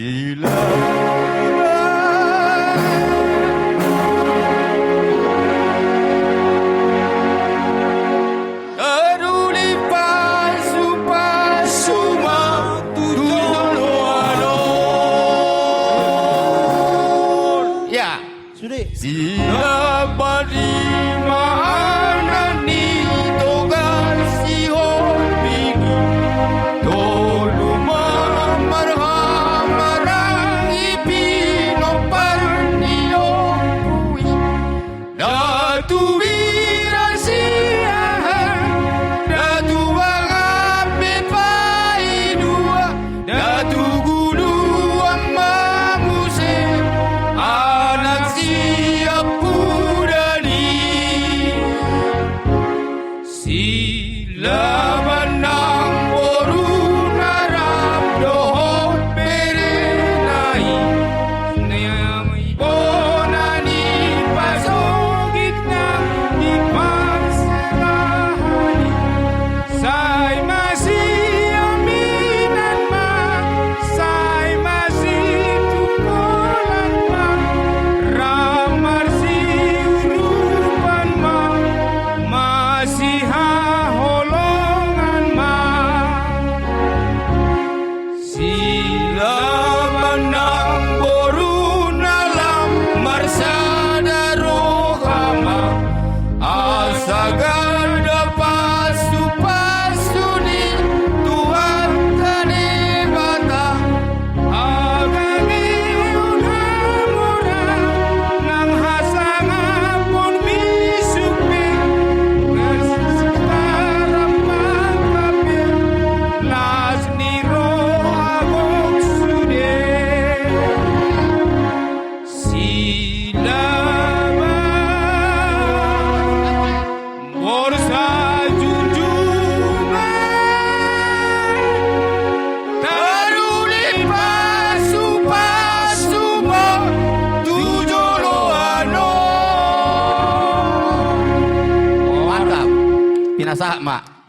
Sila Aruli pasu pasu matutulong. Ya, Sudah. sila palimaan ni togar si hopini tolu marang ipinopar niyo kui natuwiran siyahan natuwang apit paidua natugulu ang mamusin anak siap pudani sila manang boru narap dohot perenai nayamay bonani pasogit ng ipagsarahani say masiyaminan ma say masitukulan ma ramar siurupan ma masihaholongan ma sila manang boru nalam marsada rohama asagada pasu pasu ni Tuhan kanibata agami unamura nang hasangapon bisukpi ngasitaram magkapir las ni rohagok sude sila borsa junjungan taruli pasu pasu mo tujoloano. Mantap, pinasa mak.